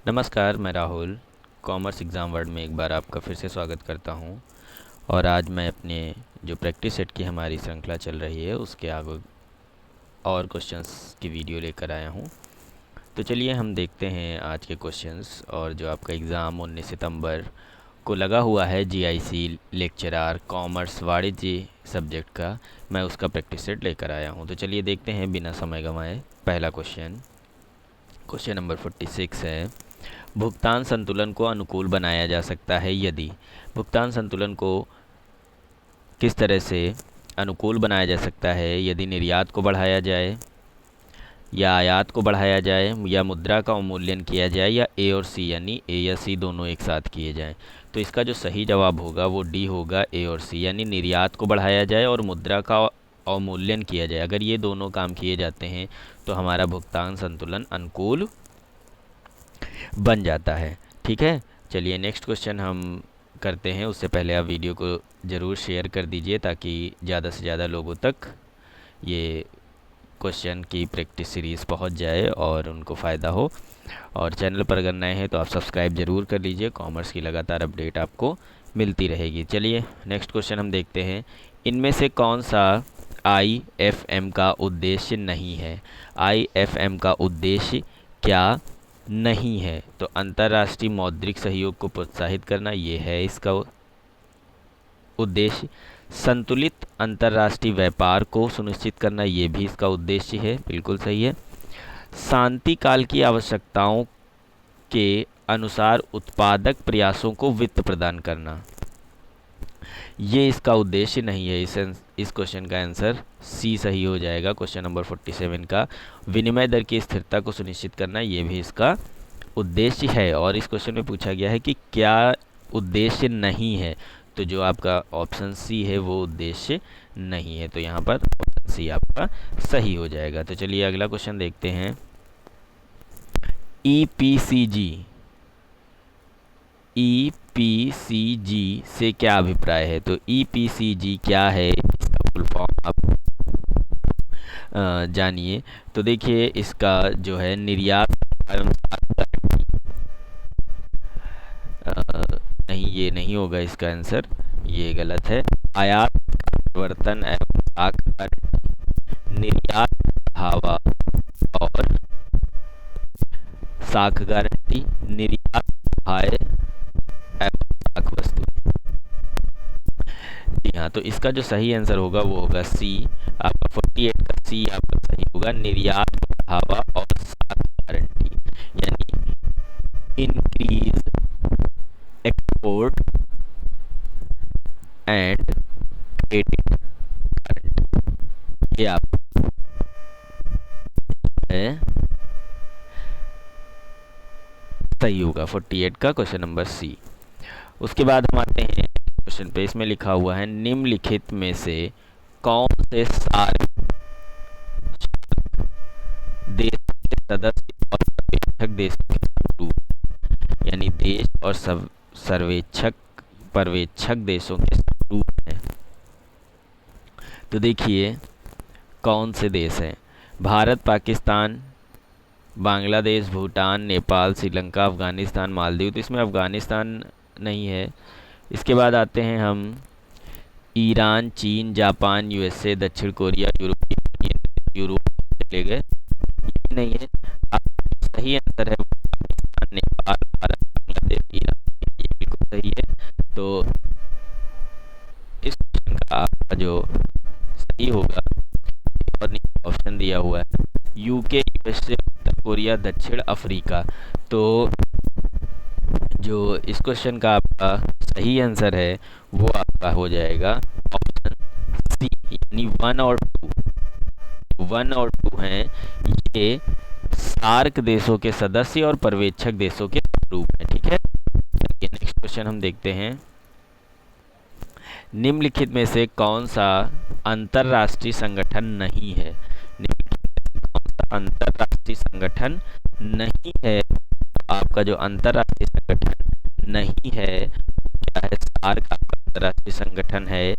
नमस्कार, मैं Rahul commerce exam world में एक बार आपका फिर से स्वागत करता हूं। और आज मैं अपने जो प्रैक्टिस सेट की हमारी श्रृंखला चल रही है उसके आगे और क्वेश्चंस की वीडियो लेकर आया हूं। तो चलिए हम देखते हैं आज के क्वेश्चंस। और जो आपका एग्ज़ाम 19 सितंबर को लगा हुआ है जीआईसी लेक्चरार कॉमर्स वाणिज्य सब्जेक्ट का, मैं उसका प्रैक्टिस सेट लेकर आया हूँ। तो चलिए देखते हैं बिना समय गंवाए। पहला क्वेश्चन नंबर 46 है, भुगतान संतुलन को अनुकूल बनाया जा सकता है यदि। भुगतान संतुलन को किस तरह से अनुकूल बनाया जा सकता है? यदि निर्यात को बढ़ाया जाए या आयात को बढ़ाया जाए या मुद्रा का अवमूल्यन किया जाए या ए और सी, यानी ए या सी दोनों एक साथ किए जाएं। तो इसका जो सही जवाब होगा वो डी होगा, ए और सी, यानी निर्यात को बढ़ाया जाए और मुद्रा का अवमूल्यन किया जाए। अगर ये दोनों काम किए जाते हैं तो हमारा भुगतान संतुलन अनुकूल बन जाता है। ठीक है, चलिए नेक्स्ट क्वेश्चन हम करते हैं। उससे पहले आप वीडियो को ज़रूर शेयर कर दीजिए ताकि ज़्यादा से ज़्यादा लोगों तक ये क्वेश्चन की प्रैक्टिस सीरीज़ पहुंच जाए और उनको फ़ायदा हो। और चैनल पर अगर नए हैं तो आप सब्सक्राइब ज़रूर कर लीजिए, कॉमर्स की लगातार अपडेट आपको मिलती रहेगी। चलिए नेक्स्ट क्वेश्चन हम देखते हैं, इनमें से कौन सा IFM का उद्देश्य नहीं है? IFM का उद्देश्य क्या नहीं है? तो अंतर्राष्ट्रीय मौद्रिक सहयोग को प्रोत्साहित करना, ये है इसका उद्देश्य। संतुलित अंतर्राष्ट्रीय व्यापार को सुनिश्चित करना, ये भी इसका उद्देश्य है, बिल्कुल सही है। शांति काल की आवश्यकताओं के अनुसार उत्पादक प्रयासों को वित्त प्रदान करना, ये इसका उद्देश्य नहीं है। इस क्वेश्चन का आंसर सी सही हो जाएगा। क्वेश्चन नंबर 47 का विनिमय दर की स्थिरता को सुनिश्चित करना, ये भी इसका उद्देश्य है। और इस क्वेश्चन में पूछा गया है कि क्या उद्देश्य नहीं है, तो जो आपका ऑप्शन सी है वो उद्देश्य नहीं है, तो यहाँ पर ऑप्शन सी आपका सही हो जाएगा। तो चलिए अगला क्वेश्चन देखते हैं, EPCG से क्या अभिप्राय है? तो EPCG क्या है, इसका फुल फॉर्म आप जानिए। तो देखिए इसका जो है निर्यात नहीं, ये नहीं होगा इसका आंसर, ये गलत है। आयात परिवर्तन एवं साख गारंटी, निर्यात बढ़ावा और साख गारंटी, निर्यात आय एवं साख वस्तु। जी हाँ, तो इसका जो सही आंसर होगा वो होगा सी। आपका 48 का सी आपका सही होगा, निर्यात बढ़ावा और साख गारंटी, यानी increase export and credit guarantee, ये आप है सही होगा 48 का क्वेश्चन नंबर सी। उसके बाद हम आते हैं क्वेश्चन पे, इसमें लिखा हुआ है, निम्नलिखित में से कौन से सार्क देश के सदस्य और पर्यवेक्षक देशों के स्वरूप, यानी देश और सर्वेक्षक पर्यवेक्षक देशों के स्वरूप हैं? तो देखिए कौन से देश हैं, भारत, पाकिस्तान, बांग्लादेश, भूटान, नेपाल, श्रीलंका, अफ़गानिस्तान, मालदीव। तो इसमें अफ़गानिस्तान नहीं है। इसके बाद आते हैं हम ईरान, चीन, जापान, USA, दक्षिण कोरिया, यूरोपीय यूनियन, यूरोप चले गए, ये नहीं है। आप सही आंसर है पाकिस्तान, नेपाल, भारत, बांग्लादेश, ईरान, ये बिल्कुल सही है। तो इस क्वेश्चन का आपका जो सही होगा, और ऑप्शन दिया हुआ है UK, USA, उत्तर कोरिया, दक्षिण अफ्रीका। तो जो इस क्वेश्चन का आपका सही आंसर है वो आपका हो जाएगा ऑप्शन सी, यानी 1 और 2। 1 और 2 हैं, ये सार्क देशों के सदस्य और पर्यवेक्षक देशों के स्वरूप हैं। ठीक है, नेक्स्ट क्वेश्चन हम देखते हैं, निम्नलिखित में से कौन सा अंतर्राष्ट्रीय संगठन नहीं है? निम्नलिखित में से कौन सा अंतर्राष्ट्रीय संगठन नहीं है? आपका जो अंतर्राष्ट्रीय संगठन नहीं है क्या है? सार्क आपका अंतर्राष्ट्रीय संगठन है,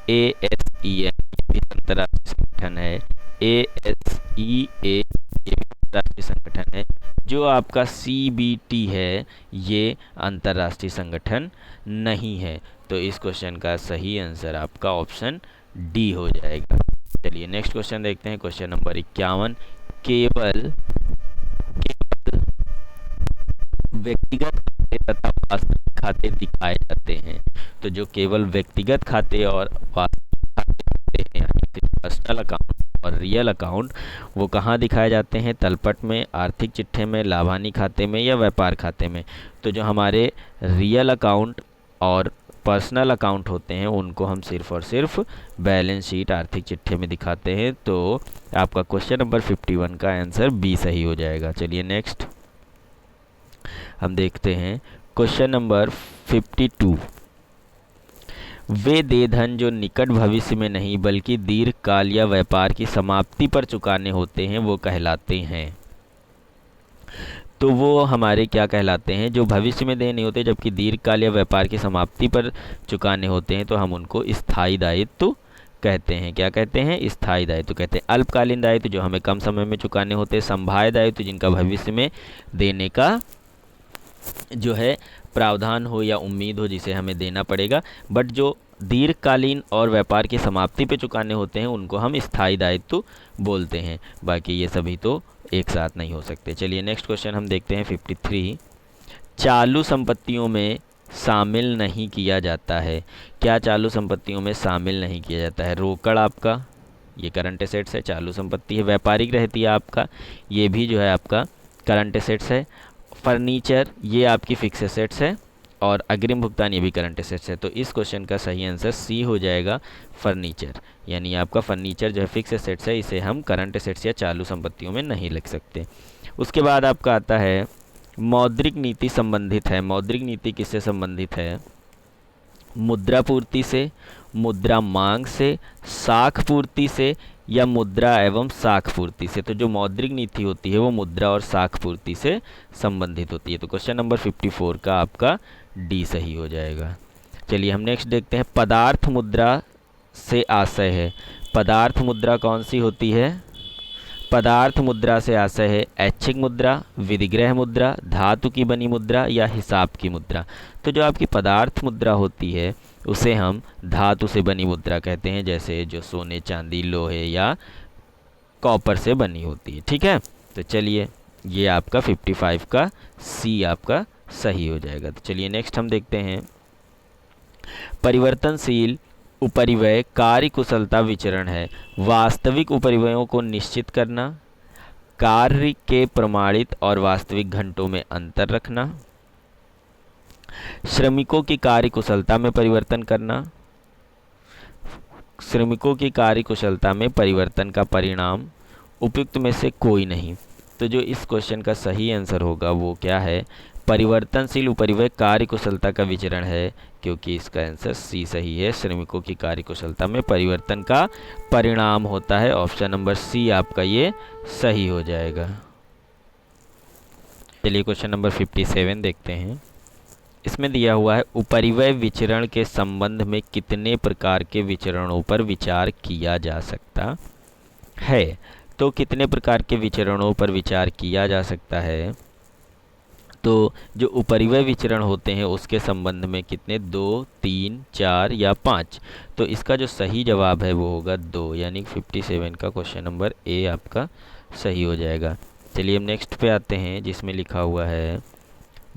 ASEAN ये भी अंतर्राष्ट्रीय संगठन है, ASEA ये भी अंतर्राष्ट्रीय संगठन है, जो आपका CBT है ये अंतर्राष्ट्रीय संगठन नहीं है। तो इस क्वेश्चन का सही आंसर आपका ऑप्शन डी हो जाएगा। चलिए नेक्स्ट क्वेश्चन देखते हैं, क्वेश्चन नंबर 51। केवल व्यक्तिगत खाते तथा वास्तविक खाते दिखाए जाते हैं। तो जो केवल व्यक्तिगत खाते और वास्तविक खाते होते हैं, पर्सनल अकाउंट और रियल अकाउंट, वो कहाँ दिखाए जाते हैं? तलपट में, आर्थिक चिट्ठे में, लाभानी खाते में या व्यापार खाते में। तो जो हमारे रियल अकाउंट और पर्सनल अकाउंट होते हैं उनको हम सिर्फ और सिर्फ बैलेंस शीट, आर्थिक चिट्ठे में दिखाते हैं। तो आपका क्वेश्चन नंबर 51 का आंसर बी सही हो जाएगा। चलिए नेक्स्ट हम देखते हैं क्वेश्चन नंबर 52। वे देय धन जो निकट भविष्य में नहीं बल्कि दीर्घकाल या व्यापार की समाप्ति पर चुकाने होते हैं वो कहलाते हैं। तो वो हमारे क्या कहलाते हैं? जो भविष्य में देय नहीं होते जबकि दीर्घकाल या व्यापार की समाप्ति पर चुकाने होते हैं तो हम उनको स्थायी दायित्व कहते हैं। क्या कहते हैं? स्थायी दायित्व कहते हैं। अल्पकालीन दायित्व जो हमें कम समय में चुकाने होते हैं। संभाव्य दायित्व जिनका भविष्य में देने का जो है प्रावधान हो या उम्मीद हो जिसे हमें देना पड़ेगा। बट जो दीर्घकालीन और व्यापार की समाप्ति पे चुकाने होते हैं उनको हम स्थायी दायित्व बोलते हैं। बाकी ये सभी तो एक साथ नहीं हो सकते। चलिए नेक्स्ट क्वेश्चन हम देखते हैं 53। चालू संपत्तियों में शामिल नहीं किया जाता है। क्या चालू संपत्तियों में शामिल नहीं किया जाता है? रोकड़ आपका ये करंट एसेट्स है, चालू संपत्ति है। व्यापारिक रहती है आपका, ये भी जो है आपका करंट एसेट्स है। फर्नीचर ये आपकी फिक्स एसेट्स है और अग्रिम भुगतान ये भी करंट एसेट्स है। तो इस क्वेश्चन का सही आंसर सी हो जाएगा, फर्नीचर। यानी आपका फर्नीचर जो है फिक्स एसेट्स है, इसे हम करंट एसेट्स या चालू संपत्तियों में नहीं लिख सकते। उसके बाद आपका आता है मौद्रिक नीति संबंधित है। मौद्रिक नीति किससे संबंधित है? मुद्रा पूर्ति से, मुद्रा मांग से, साख पूर्ति से या मुद्रा एवं साख पूर्ति से। तो जो मौद्रिक नीति होती है वो मुद्रा और साख पूर्ति से संबंधित होती है। तो क्वेश्चन नंबर 54 का आपका डी सही हो जाएगा। चलिए हम नेक्स्ट देखते हैं, पदार्थ मुद्रा से आशय है। पदार्थ मुद्रा कौन सी होती है? पदार्थ मुद्रा से आशय है ऐच्छिक मुद्रा, विधिग्रह मुद्रा, धातु की बनी मुद्रा या हिसाब की मुद्रा। तो जो आपकी पदार्थ मुद्रा होती है उसे हम धातु से बनी मुद्रा कहते हैं, जैसे जो सोने, चांदी, लोहे या कॉपर से बनी होती है। ठीक है, तो चलिए ये आपका 55 का सी आपका सही हो जाएगा। तो चलिए नेक्स्ट हम देखते हैं, परिवर्तनशील उपरिव्यय कार्य कुशलता विचरण है। वास्तविक उपरिव्ययों को निश्चित करना, कार्य के प्रमाणित और वास्तविक घंटों में अंतर रखना, श्रमिकों की कार्य कुशलता में परिवर्तन करना, श्रमिकों की कार्य कुशलता में परिवर्तन का परिणाम उपयुक्त में से कोई नहीं। तो जो इस क्वेश्चन का सही आंसर होगा वो क्या है? परिवर्तनशील उपरिव्यय कार्य कुशलता का विचरण है, क्योंकि इसका आंसर सी सही है। श्रमिकों की कार्य कुशलता में परिवर्तन का परिणाम होता है। ऑप्शन नंबर सी आपका ये सही हो जाएगा। चलिए क्वेश्चन नंबर 57 देखते हैं। इसमें दिया हुआ है उपरिव्यय विचरण के संबंध में कितने प्रकार के विचरणों पर विचार किया जा सकता है। तो कितने प्रकार के विचरणों पर विचार किया जा सकता है? तो जो उपरिव्यय विचरण होते हैं उसके संबंध में कितने? 2, 3, 4 या 5। तो इसका जो सही जवाब है वो होगा 2, यानी 57 का क्वेश्चन नंबर ए आपका सही हो जाएगा। चलिए हम नेक्स्ट पे आते हैं, जिसमें लिखा हुआ है,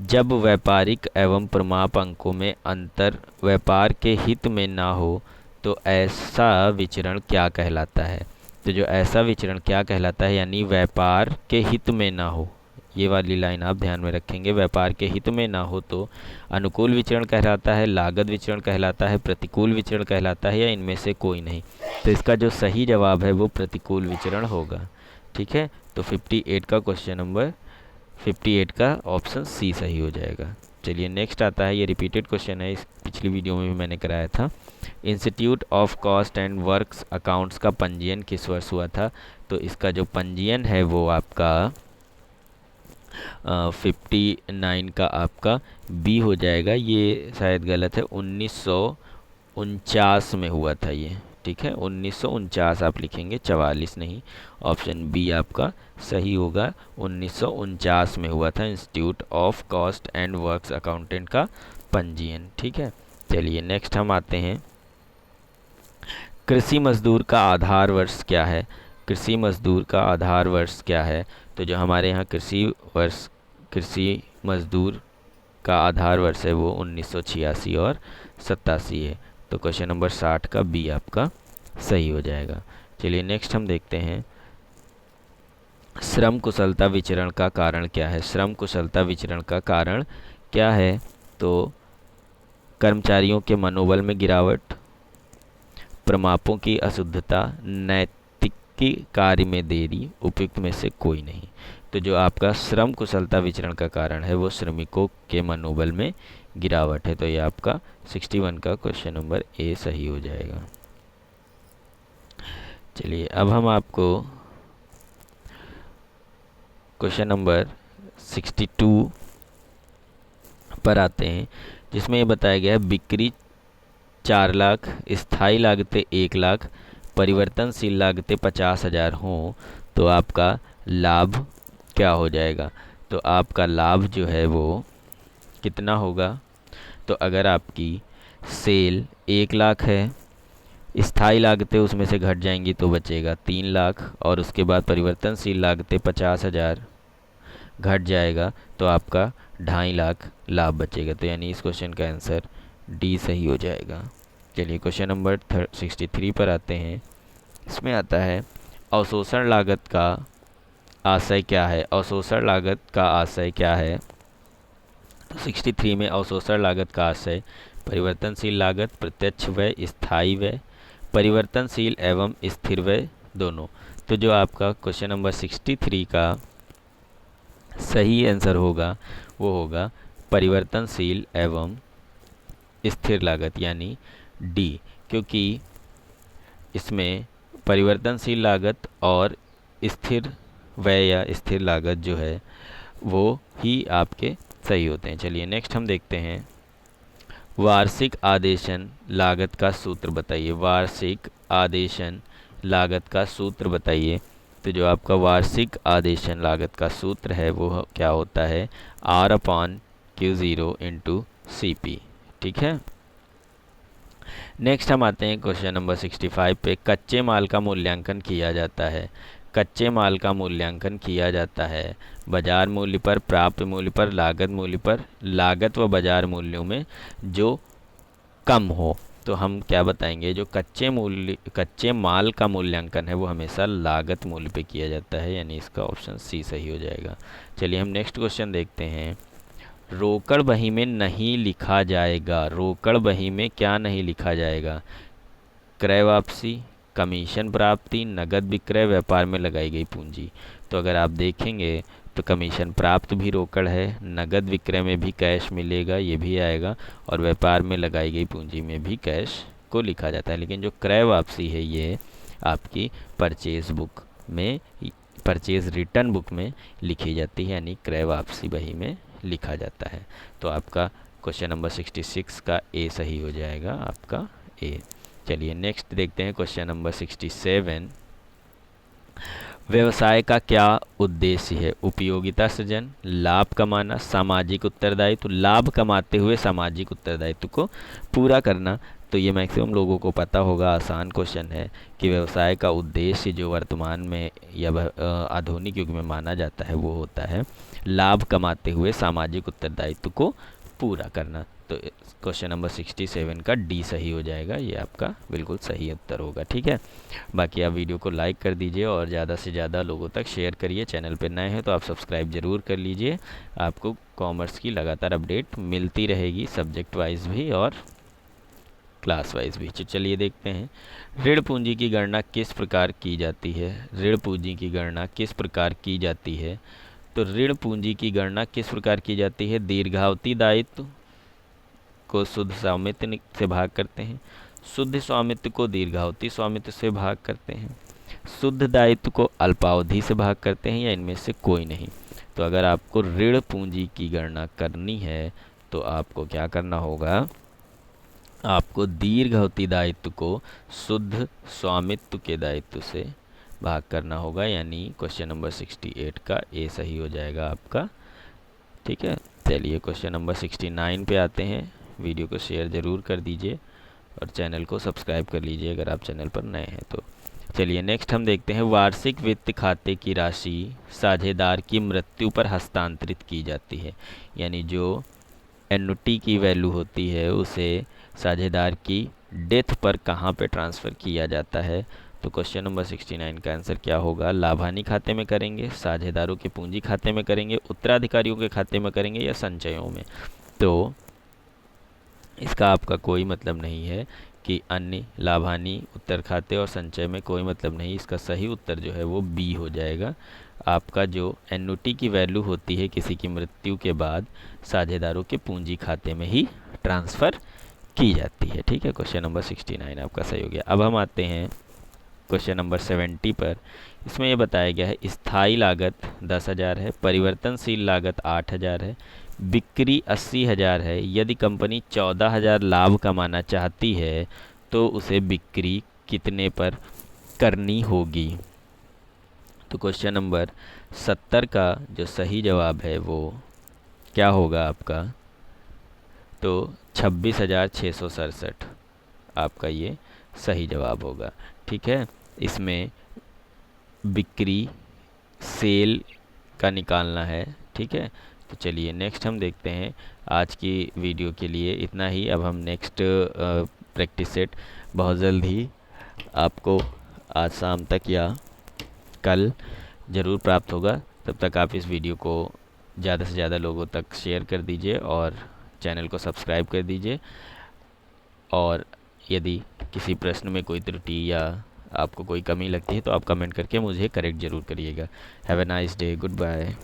जब व्यापारिक एवं प्रमाप अंकों में अंतर व्यापार के हित में ना हो तो ऐसा विचरण क्या कहलाता है। तो जो ऐसा विचरण क्या कहलाता है, यानी व्यापार के हित में ना हो, ये वाली लाइन आप ध्यान में रखेंगे। व्यापार के हित में ना हो तो अनुकूल विचरण कहलाता है, लागत विचरण कहलाता है, प्रतिकूल विचरण कहलाता है, या इनमें से कोई नहीं। तो इसका जो सही जवाब है वो प्रतिकूल विचरण होगा। ठीक है, तो 58 का क्वेश्चन नंबर 58 का ऑप्शन सी सही हो जाएगा। चलिए नेक्स्ट आता है, ये रिपीटेड क्वेश्चन है, इस पिछली वीडियो में भी मैंने कराया था। Institute of cost and works accounts का पंजीयन किस वर्ष हुआ था? तो इसका जो पंजीयन है वो आपका 59 का आपका बी हो जाएगा। ये शायद गलत है, 1949 में हुआ था ये। ठीक है, 1949 आप लिखेंगे, 44 नहीं। ऑप्शन बी आपका सही होगा। 1949 में हुआ था institute of cost and works accountant का पंजीयन। ठीक है, चलिए नेक्स्ट हम आते हैं, कृषि मजदूर का आधार वर्ष क्या है। कृषि मजदूर का आधार वर्ष क्या है। तो जो हमारे यहाँ कृषि मजदूर का आधार वर्ष है वो 1986 और 87 है। तो क्वेश्चन नंबर 60 का बी आपका सही हो जाएगा। चलिए नेक्स्ट हम देखते हैं, श्रम कुशलता विचरण का कारण क्या है। श्रम कुशलता विचरण का कारण क्या है। तो कर्मचारियों के मनोबल में गिरावट, प्रमापों की अशुद्धता, नैतिकी कार्य में देरी, उपयुक्त में से कोई नहीं। तो जो आपका श्रम कुशलता विचरण का कारण है वो श्रमिकों के मनोबल में गिरावट है। तो ये आपका 61 का क्वेश्चन नंबर ए सही हो जाएगा। चलिए अब हम आपको क्वेश्चन नंबर 62 पर आते हैं, जिसमें ये बताया गया है बिक्री 4 लाख, स्थायी लागतें 1 लाख, परिवर्तनशील लागतें 50,000 हों तो आपका लाभ क्या हो जाएगा। तो आपका लाभ जो है वो कितना होगा। तो अगर आपकी सेल 1 लाख है, स्थायी लागतें उसमें से घट जाएंगी तो बचेगा 3 लाख, और उसके बाद परिवर्तनशील लागतें 50,000 घट जाएगा तो आपका 2.5 लाख लाभ बचेगा। तो यानी इस क्वेश्चन का आंसर डी सही हो जाएगा। चलिए क्वेश्चन नंबर 63 पर आते हैं, इसमें आता है अवशोषण लागत का आशय क्या है। अवशोषण लागत का आशय क्या है। तो 63 में अवशोषण लागत का आशय परिवर्तनशील लागत, प्रत्यक्ष व्यय, स्थायी व्यय, परिवर्तनशील एवं स्थिर व्यय दोनों। तो जो आपका क्वेश्चन नंबर 63 का सही आंसर होगा वो होगा परिवर्तनशील एवं स्थिर लागत यानी डी, क्योंकि इसमें परिवर्तनशील लागत और स्थिर व्यय या स्थिर लागत जो है वो ही आपके सही होते हैं। चलिए नेक्स्ट हम देखते हैं, वार्षिक आदेशन लागत का सूत्र बताइए। वार्षिक आदेशन लागत का सूत्र बताइए। तो जो आपका वार्षिक आदेशन लागत का सूत्र है वो क्या होता है, R/Q0 × CP। ठीक है, नेक्स्ट हम आते हैं क्वेश्चन नंबर 65 पे, कच्चे माल का मूल्यांकन किया जाता है। कच्चे माल का मूल्यांकन किया जाता है बाजार मूल्य पर, प्राप्त मूल्य पर, लागत मूल्य पर, लागत व बाजार मूल्यों में जो कम हो। तो हम क्या बताएंगे, जो कच्चे माल का मूल्यांकन है वो हमेशा लागत मूल्य पे किया जाता है, यानी इसका ऑप्शन सी सही हो जाएगा। चलिए हम नेक्स्ट क्वेश्चन देखते हैं, रोकड़ बही में नहीं लिखा जाएगा। रोकड़ बही में क्या नहीं लिखा जाएगा, क्रय वापसी, कमीशन प्राप्ति, नगद विक्रय, व्यापार में लगाई गई पूंजी। तो अगर आप देखेंगे तो कमीशन प्राप्त भी रोकड़ है, नगद विक्रय में भी कैश मिलेगा ये भी आएगा, और व्यापार में लगाई गई पूंजी में भी कैश को लिखा जाता है। लेकिन जो क्रय वापसी है ये आपकी परचेज रिटर्न बुक में लिखी जाती है, यानी क्रय वापसी बही में लिखा जाता है। तो आपका क्वेश्चन नंबर 66 का ए सही हो जाएगा, आपका ए। चलिए नेक्स्ट देखते हैं क्वेश्चन नंबर 67, व्यवसाय का क्या उद्देश्य है। उपयोगिता सृजन, लाभ कमाना, सामाजिक उत्तरदायित्व, लाभ कमाते हुए सामाजिक उत्तरदायित्व को पूरा करना। तो ये मैक्सिमम लोगों को पता होगा, आसान क्वेश्चन है कि व्यवसाय का उद्देश्य जो वर्तमान में या आधुनिक युग में माना जाता है वो होता है लाभ कमाते हुए सामाजिक उत्तरदायित्व को पूरा करना। तो क्वेश्चन नंबर 67 का डी सही हो जाएगा, ये आपका बिल्कुल सही उत्तर होगा। ठीक है, बाकी आप वीडियो को लाइक कर दीजिए और ज़्यादा से ज़्यादा लोगों तक शेयर करिए। चैनल पर नए हैं तो आप सब्सक्राइब ज़रूर कर लीजिए, आपको कॉमर्स की लगातार अपडेट मिलती रहेगी, सब्जेक्ट वाइज भी और क्लास वाइज भी। चलिए देखते हैं, ऋण पूंजी की गणना किस प्रकार की जाती है। ऋण पूंजी की गणना किस प्रकार की जाती है। तो ऋण पूंजी की गणना किस प्रकार की जाती है, दीर्घावधि दायित्व को शुद्ध स्वामित्व से भाग करते हैं, शुद्ध स्वामित्व को दीर्घावधि स्वामित्व से भाग करते हैं, शुद्ध दायित्व को अल्पावधि से भाग करते हैं, या इनमें से कोई नहीं। तो अगर आपको ऋण पूंजी की गणना करनी है तो आपको क्या करना होगा, आपको दीर्घावधि दायित्व को शुद्ध स्वामित्व के दायित्व से भाग करना होगा, यानी क्वेश्चन नंबर 68 का ए सही हो जाएगा आपका। ठीक है, चलिए क्वेश्चन नंबर 69 पे आते हैं। वीडियो को शेयर ज़रूर कर दीजिए और चैनल को सब्सक्राइब कर लीजिए अगर आप चैनल पर नए हैं तो। चलिए नेक्स्ट हम देखते हैं, वार्षिक वित्त खाते की राशि साझेदार की मृत्यु पर हस्तांतरित की जाती है, यानी जो एन्युटी की वैल्यू होती है उसे साझेदार की डेथ पर कहाँ पे ट्रांसफ़र किया जाता है। तो क्वेश्चन नंबर 69 का आंसर क्या होगा, लाभानी खाते में करेंगे, साझेदारों के पूंजी खाते में करेंगे, उत्तराधिकारियों के खाते में करेंगे या संचयों में। तो इसका आपका कोई मतलब नहीं है कि अन्य लाभानी उत्तर खाते और संचय में कोई मतलब नहीं। इसका सही उत्तर जो है वो बी हो जाएगा। आपका जो एन्युटी की वैल्यू होती है किसी की मृत्यु के बाद साझेदारों के पूंजी खाते में ही ट्रांसफ़र की जाती है। ठीक है, क्वेश्चन नंबर 69 आपका सही हो गया। अब हम आते हैं क्वेश्चन नंबर 70 पर। इसमें यह बताया गया है, स्थायी लागत 10,000 है, परिवर्तनशील लागत 8,000 है, बिक्री 80,000 है। यदि कंपनी 14,000 लाभ कमाना चाहती है तो उसे बिक्री कितने पर करनी होगी। तो क्वेश्चन नंबर 70 का जो सही जवाब है वो क्या होगा आपका, तो 26,667 आपका ये सही जवाब होगा। ठीक है, इसमें बिक्री सेल का निकालना है। ठीक है, तो चलिए नेक्स्ट हम देखते हैं। आज की वीडियो के लिए इतना ही। अब हम नेक्स्ट प्रैक्टिस सेट बहुत जल्द ही आपको आज शाम तक या कल ज़रूर प्राप्त होगा। तब तक आप इस वीडियो को ज़्यादा से ज़्यादा लोगों तक शेयर कर दीजिए और चैनल को सब्सक्राइब कर दीजिए। और यदि किसी प्रश्न में कोई त्रुटि या आपको कोई कमी लगती है तो आप कमेंट करके मुझे करेक्ट ज़रूर करिएगा। Have a nice day, good bye.